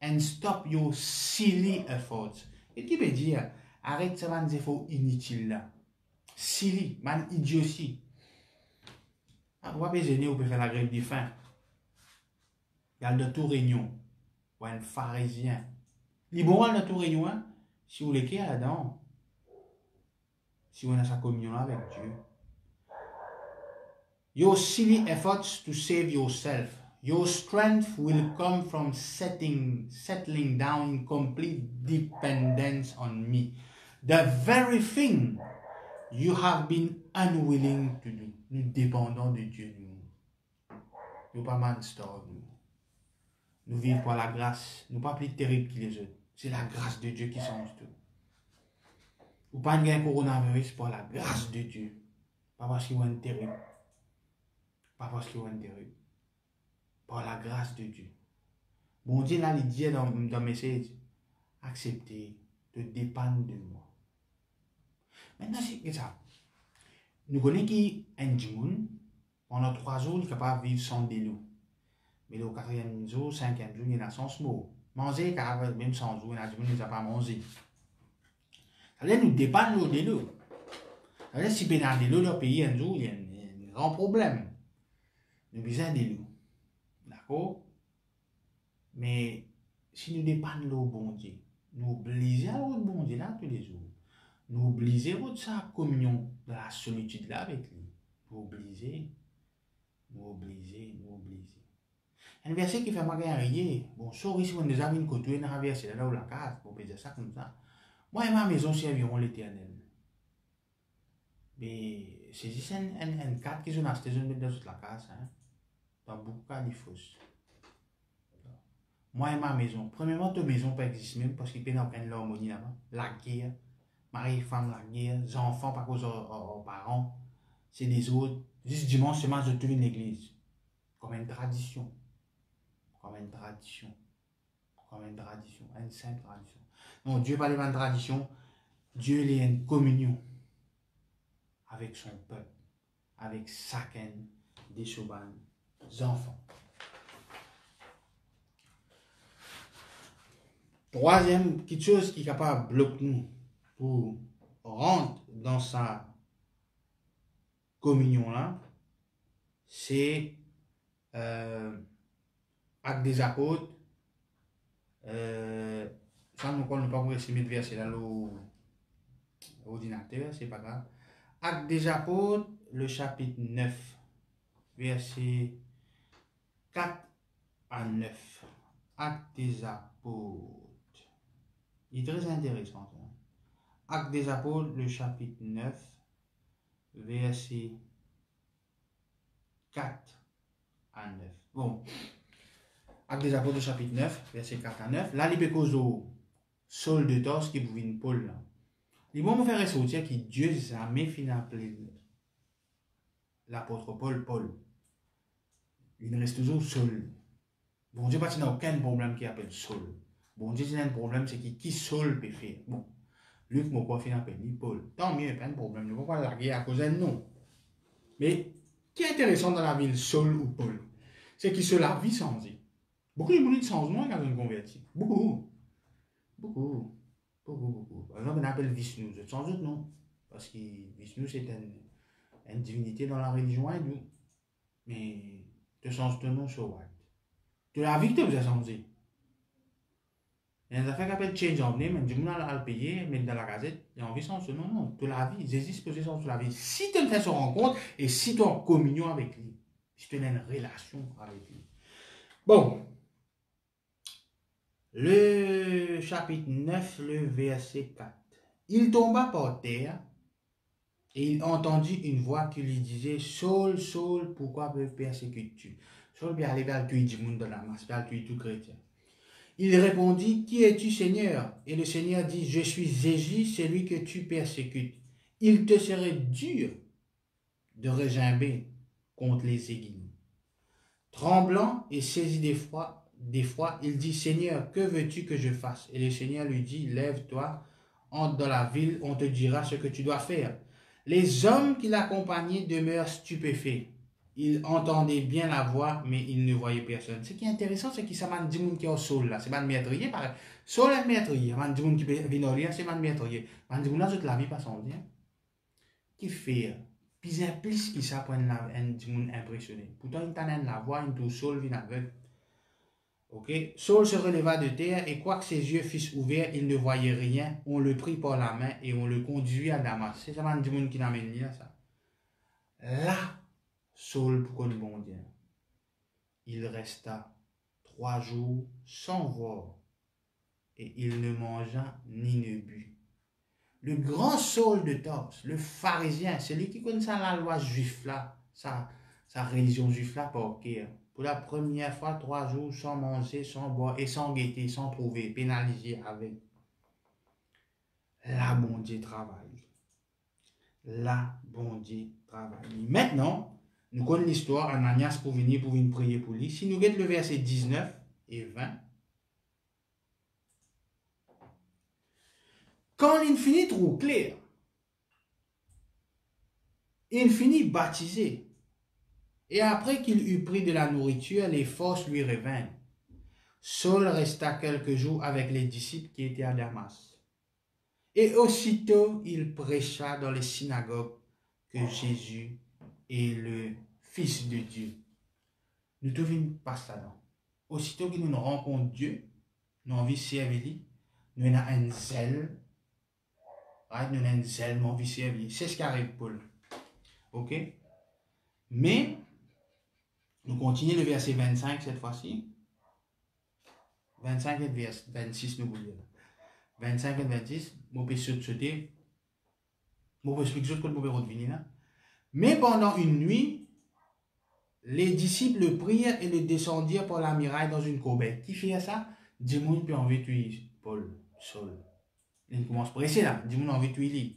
S1: and stop your silly efforts. Et qui veut dire, arrête ce man efforts inutiles là. Silly, man idiotie. Pourquoi besoin ou peut faire la grève de faim? Il y a le tout réunion, ou un pharisien. Il bon le tout réunion, si vous l'écrivez là-dedans, si vous avez sa communion avec Dieu. Your silly efforts to save yourself. Your strength will come from settling down in complete dependence on me. The very thing you have been unwilling to do. Nous dépendons de Dieu. Nous pas mal nous. Nous vivons par la grâce. Nous pas plus terribles que les autres. C'est la grâce de Dieu qui change tout. Ou pas un coronavirus par la grâce de Dieu. Pas parce qu'il est terrible. Pas parce qu'il est terrible. Par la grâce de Dieu. Bon Dieu là, il dit dans le message, acceptez de dépendre de moi. Maintenant, c'est ça. Nous connaissons qui un monde, pendant 3 jours, il est capable de vivre sans délo. Mais le 4e jour, 5e jour, il y a sans mot. Manger, car même sans jour, il y a des gens qui ne pas manger. Ça veut dire nous dépendre de l'eau. Ça veut dire si on a de l'eau dans le pays un jour, il y a un grand problème. Nous avons besoin de l'eau. D'accord? Mais si nous dépendons de l'eau, bon Dieu, nous obligeons à l'eau bon Dieu là tous les jours. Nous obligeons à sa communion de la solitude là avec lui. Nous obligeons. Un verset qui fait mal à rien. Bon, sorry si vous avez déjà vu une côté dans un verset là où la case, pour dire ça comme ça. Moi et ma maison serviront l'Éternel. Mais c'est juste un cadre qui sont achetés dans toute la case. Hein? Dans beaucoup de cas, il faut. Moi et ma maison. Premièrement, ta maison peut exister même parce qu'il peut y avoir aucune harmonie là-bas. La guerre, mari, femme, la guerre, les enfants par cause aux parents. C'est des autres. Juste dimanche, seulement, je trouve une église. Comme une tradition. Une simple tradition. Non, Dieu parle d'une tradition. Dieu est une communion avec son peuple, avec chacun des enfants. Troisième, quelque chose qui est capable de bloquer nous pour rentrer dans sa communion là, c'est Actes des apôtres. Ça, nous ne pas estimer de verser dans l'ordinateur, c'est pas grave. Actes des apôtres, le chapitre 9, verset 4 à 9. Actes des apôtres. Il est très intéressant. Actes des apôtres, le chapitre 9, verset 4 à 9. Bon. Actes des apôtres, le chapitre 9, verset 4 à 9. Là, il y a Saul de Tarse qui est une Paul. Il va me faire ressortir que Dieu n'a jamais fini d'appeler l'apôtre Paul. Il reste toujours Saul. Bon Dieu, il n'y a aucun problème qui appelle Saul. Bon Dieu, il y a un problème, c'est qui Saul peut faire. Bon, Luc m'a pas fini d'appeler Paul. Tant mieux, pas de problème. Je ne vais pas larguer à cause d'un nom. Mais, ce qui est intéressant dans la ville, Saul ou Paul, c'est qu'ils se la vie changé. Beaucoup de monde changement quand on convertit. Beaucoup. Beaucoup. Beaucoup. Par exemple, on appelle Vishnu. Sans doute, non. Parce que Vishnu, c'est une divinité dans la religion hindoue. Mais, tu changes ton nom sur what? Tu la vie que tu as changé. Il y a des affaires qui appellent change of name, du monde à le payer, mettre dans la gazette, et on vit sans ce nom, non. Tu la vie, Jésus se posait sur la vie. Si tu le fais sur rencontre, et si tu es en communion avec lui, si tu as une relation avec lui. Bon. Le chapitre 9, le verset 4. Il tomba par terre et il entendit une voix qui lui disait: Saul, Saul, pourquoi me persécutes-tu? Saul bien allé vers tuer du monde dans la masse, vers tuer tout chrétien. Il répondit: Qui es-tu, Seigneur? Et le Seigneur dit: Je suis Jésus, celui que tu persécutes. Il te serait dur de regimber contre les aiguilles. Tremblant et saisi d'effroi, il dit: Seigneur, que veux-tu que je fasse? Et le Seigneur lui dit: Lève-toi, entre dans la ville, on te dira ce que tu dois faire. Les hommes qui l'accompagnaient demeurent stupéfaits. Ils entendaient bien la voix, mais ils ne voyaient personne. Ce qui est intéressant, c'est qu'il s'est dit monde qui est au sol là. C'est pas un maîtrier, pareil. Sol est un maîtrier. Il dit monde qui vient rien, c'est pas un maîtrier. Il dit monde là, toute la vie pas sans bien. Qui fait? Plus qui ça pour un monde impressionné. Pourtant, il t'a la voix, il tout sol, vient aveugle. Ok? Saul se releva de terre et quoique ses yeux fussent ouverts, il ne voyait rien. On le prit par la main et on le conduit à Damas. C'est ça, du monde qui l'amène là, ça. Là, Saul, pour le bon Dieu, il resta 3 jours sans voir et il ne mangea ni ne but. Le grand Saul de Tarse, le pharisien, celui qui connaît la loi juive là, sa religion juive là, par cœur. Pour la première fois, 3 jours sans manger, sans boire et sans guetter, sans trouver, pénalisé avec. Là, bon Dieu travaille. Là, bon Dieu travaille. Maintenant, nous connaissons l'histoire. Ananias pour venir prier pour lui. Si nous regardons le verset 19 et 20. Quand il finit trop clair, il finit baptisé. Et après qu'il eut pris de la nourriture, les forces lui revinrent. Saul resta quelques jours avec les disciples qui étaient à Damas. Et aussitôt il prêcha dans les synagogues que Jésus est le Fils de Dieu. Nous trouvons pas ça là. Aussitôt que nous rencontrons Dieu, nous avons envie de servir lui, nous avons un zèle. Nous avons un zèle, nous avons envie de servir. C'est ce qui arrive Paul. Ok? Mais, nous continuons le verset 25 cette fois-ci. 25 et 26, nous voulons dire. 25 et 26, je peux sauter. Je peux expliquer ce que je peux revenir là. Mais pendant une nuit, les disciples le prirent et le descendirent par la muraille dans une corbeille. Qui fait ça? Dis-moi, peut envie de tuer Paul, Saul. Il commence à presser là. Dis-moi, envie de tuer lui.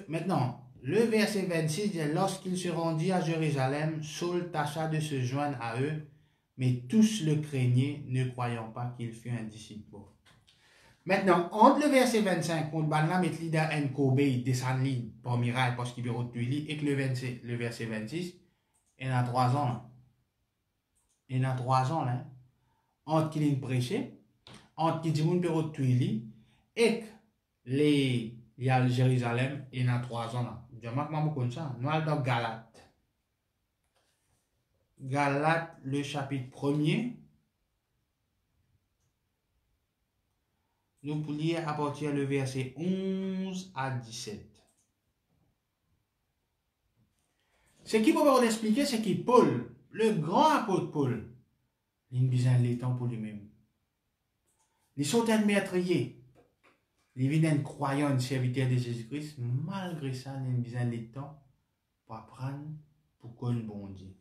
S1: Maintenant, le verset 26 dit: Lorsqu'il se rendit à Jérusalem, Saul tâcha de se joindre à eux, mais tous le craignaient, ne croyant pas qu'il fût un disciple. Maintenant, entre le verset 25, on va mettre l'idée en corbeille, descendre par miracle parce qu'il veut tuer et que le verset 26, il y a 3 ans là. Il y a 3 ans là. Entre qu'il est prêché, entre qu'il dit qu'on peut tuer et que il y a Jérusalem, il y a 3 ans là. Je ne comme ça. Nous allons dans Galate. Galate, le chapitre 1er. Nous pouvons lire à partir du verset 11 à 17. Ce qui peut vous expliquer, c'est que Paul, le grand apôtre Paul, il a besoin de temps pour lui-même. Il sont un maîtrier. Il vient d'un croyant, un serviteur de Jésus-Christ. Malgré ça, il a besoin de temps pour apprendre pour qu'on bon Dieu.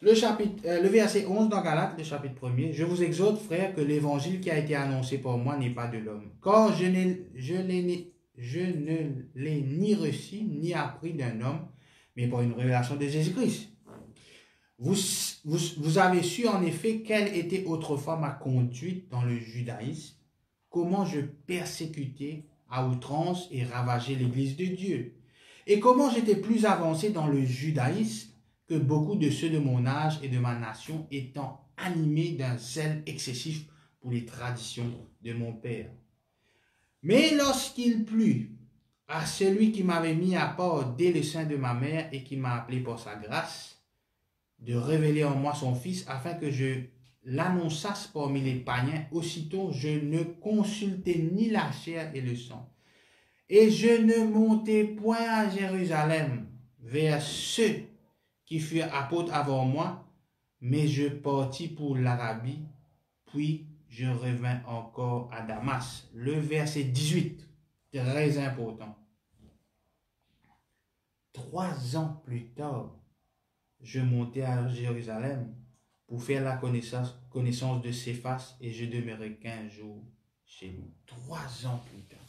S1: Le verset 11 dans Galates, le chapitre 1er. Je vous exhorte, frères, que l'évangile qui a été annoncé par moi n'est pas de l'homme. Car je ne l'ai ni reçu ni appris d'un homme, mais par une révélation de Jésus-Christ. Vous avez su en effet quelle était autrefois ma conduite dans le judaïsme, comment je persécutais à outrance et ravageais l'église de Dieu, et comment j'étais plus avancé dans le judaïsme que beaucoup de ceux de mon âge et de ma nation, étant animés d'un zèle excessif pour les traditions de mon père. Mais lorsqu'il plut à celui qui m'avait mis à part dès le sein de ma mère et qui m'a appelé par sa grâce, de révéler en moi son Fils, afin que je l'annonçasse parmi les païens, aussitôt je ne consultai ni la chair et le sang. Et je ne montai point à Jérusalem vers ceux qui furent apôtres avant moi, mais je partis pour l'Arabie, puis je revins encore à Damas. Le verset 18, très important. 3 ans plus tard, je montai à Jérusalem pour faire la connaissance de Céphas et je demeurai 15 jours chez lui. 3 ans plus tard.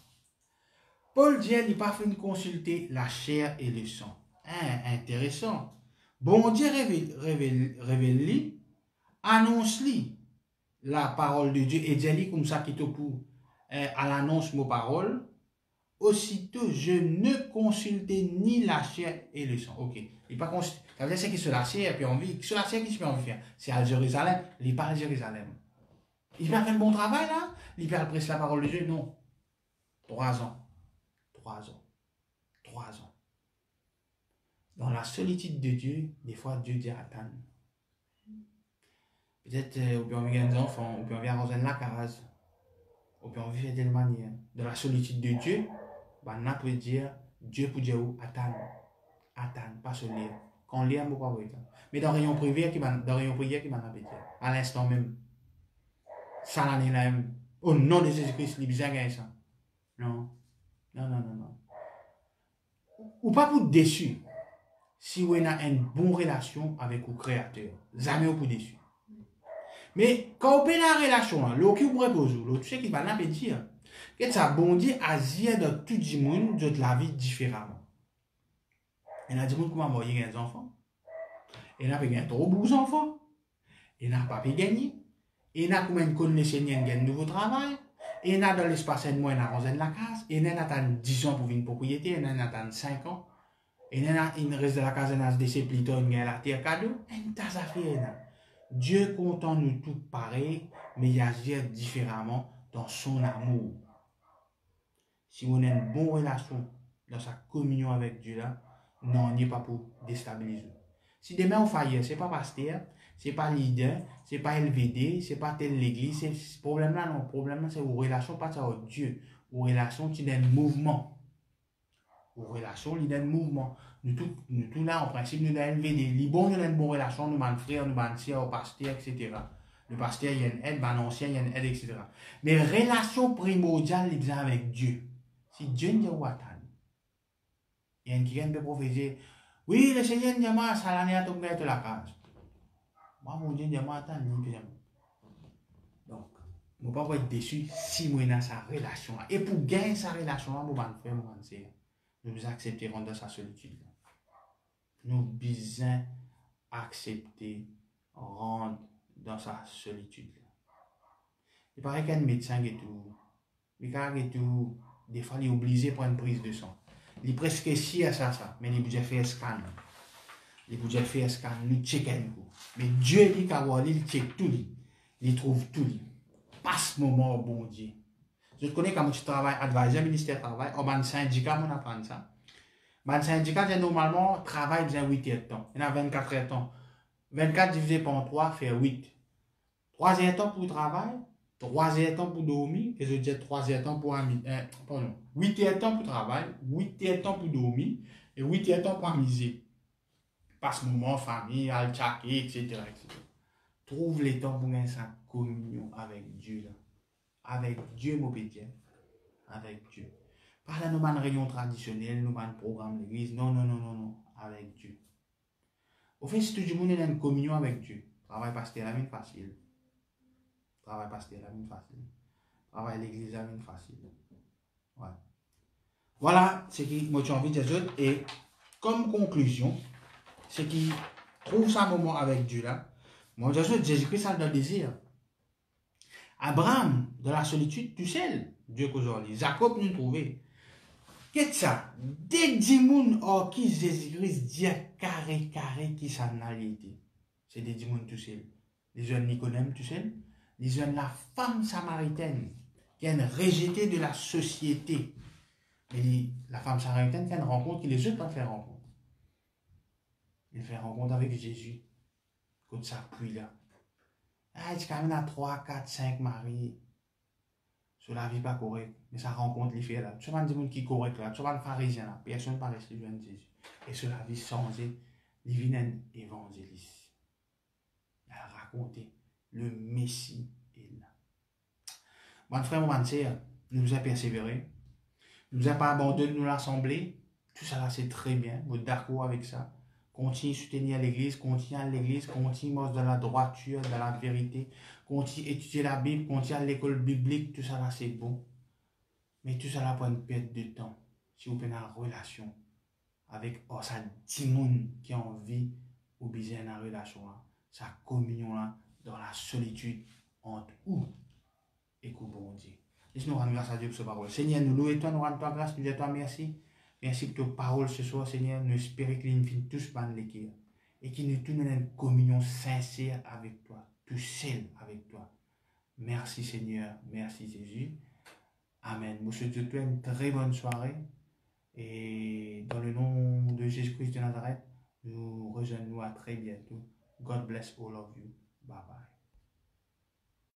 S1: Paul dit, il n'a pas fait consulter la chair et le sang. Intéressant. Bon Dieu révèle-lui, annonce-lui la parole de Dieu et dis-lui comme ça qui te pour à l'annonce de parole. Aussitôt, je ne consultais ni la chair et le sang. Ok. Il pas consulté. Ça veut dire que sur la chair, puis on vit. Sur la chair, qu'est-ce qu'on veut faire? C'est à Jérusalem. Il n'est pas à Jérusalem. Il va faire un bon travail là? Il va prêcher la parole de Dieu? Non. 3 ans. 3 ans. 3 ans. Dans la solitude de Dieu, des fois, Dieu dit attends. Peut-être, on peut envoyer des enfants, on peut envoyer arroser la case, on peut envoyer de telle manière. Dans la solitude de Dieu, on peut dire, Dieu pour dire, attends, pas se lire. Quand on lit, on ne peut pas voir. Mais dans rayon privé, qui m'a dit, à l'instant même, ça l'année là même, au nom de Jésus-Christ, il y a ça. Non. Ou pas pour déçu, si vous avez une bonne relation avec le Créateur, jamais vous déçu. Mais quand vous avez la relation, l'autre qui vous propose, l'autre qui va la dire, que ça bondit à dire dans tout le monde de la vie différemment. Il y a des gens qui vont envoyer des enfants. Il y a des trop beaux enfants. Il y a pas pu gagner. Il y a combien de connaissances qui ont un nouveau travail. Il y a dans l'espace de moi, il y a la case. Il y a 10 ans pour une propriété. Il y a 5 ans. Il y a une reste de la case, il y a des plutôt il y a la terre cadeau. Il y a des affaires. Dieu content nous tous pareil, mais il agit différemment dans son amour. Si on a une bonne relation dans sa communion avec Dieu là, non, on n'est pas pour déstabiliser. Si demain on faillit, ce n'est pas pasteur, ce n'est pas leader, ce n'est pas LVD, ce n'est pas telle l'église, ce problème là, non, le problème là, c'est une relation pas avec Dieu, une relation qui est un mouvement. Une relation, il y a un mouvement. Nous tous là, en principe, nous avons LVD. Les bons, nous avons une bonne relation, nous avons frères, nous avons sœurs, pasteur, etc. Le pasteur, il y a une aide, l'ancien, il y a une aide, etc. Mais relation primordiale, il y a avec Dieu. Si Dieu ne dit pas, il y a une qui vient de prophétiser, oui, le Seigneur dit moi, ça l'année à tomber de la case. Moi, mon Dieu dit moi, attends, donc, je ne peux pas être déçu si moi, dans sa relation. Et pour gagner sa relation, je vais faire mon Seigneur. Nous accepterons dans sa solitude. Nous besoin accepter, rendre dans sa solitude. Il paraît qu'un médecin et tout, des fois il est obligé de prendre une prise de sang. Il est presque si à ça, mais il est obligé de faire un scan. Il est obligé de faire un scan, nous checkons. Mais Dieu dit qu'il check tout, il trouve tout. Pas ce moment au bon Dieu. Je connais quand tu travailles, advisor, ministère du travail, au ban syndicat, on apprend ça. Ban syndicat, c'est normalement, travail de 8 heures de temps. Il y en a 24 heures de temps. 24 divisé par 3 fait 8. 3 heures de temps pour le travail, 3 heures de temps pour dormir, et je dis 3 heures de temps pour pardon, 8 heures de temps pour travail, 8 heures de temps pour dormir, et 8 heures de temps pour amuser. Passe moment, famille, al tchaké, etc. Trouve les temps pour gagner sa communion avec Dieu là. Avec Dieu, mon petit. Avec Dieu. Pas là, nous avons une réunion traditionnelle, nous avons un programme de l'église. Non. Avec Dieu. Au fait, si tout le monde est en communion avec Dieu, travail pasteur la mine facile. Travail pasteur la mine facile. Travail l'église la mine facile. Ouais. Voilà ce que moi j'ai envie de dire. Et comme conclusion, ce qui trouve sa moment avec Dieu là, moi j'ai Jésus-Christ a le désir. Abraham, dans la solitude, tout seul, Dieu qu'aujourd'hui. Jacob nous trouvait. Qu'est-ce ça? Dès que moun oh, qui Jésus-Christ dit carré qui ça n'a été. C'est des gens tout seuls. Les jeunes Nicodème tout seuls. Les jeunes la femme samaritaine qui est rejetée de la société. Mais la femme samaritaine qui a une rencontre qui les autres pas fait rencontre. Il fait rencontre avec Jésus. Comme ça, puis là. Ah, il quand même à 3, 4, 5 maris. Sur la vie pas correcte. Mais ça rencontre les filles là. Tu vas des gens qui sont corrects là. Tu vas des pharisiens là. Personne ne paraît se de Jésus. Et sur la vie changée, les vilains évangélistes. Elle a raconté le Messie est là. Mon frère, mon sœur, nous avons persévéré. Nous n'avons pas abandonné nous l'assemblée. Tout ça là, c'est très bien. Vous êtes d'accord avec ça? Continue à soutenir l'église, continue à l'église, continue à dans la droiture, dans la vérité, continue à étudier la Bible, continue à l'école biblique, tout ça là c'est bon. Mais tout ça là pour une perte de temps. Si vous prenez en relation avec ça 10 personnes qui ont envie ou besoin dans la relation là, sa communion là, dans la solitude entre vous et que bon Dieu. Laisse-nous rendre grâce à Dieu pour ce parole. Seigneur, nous louons toi, nous rendons toi grâce, nous disons toi merci. Merci pour ta parole ce soir, Seigneur. Nous espérons que nous finissons tous par l'équerre et que nous tenons une communion sincère avec toi, tout seul avec toi. Merci, Seigneur. Merci, Jésus. Amen. Nous souhaitons toi une très bonne soirée. Et dans le nom de Jésus-Christ de Nazareth, nous rejoignons à très bientôt. God bless all of you. Bye bye.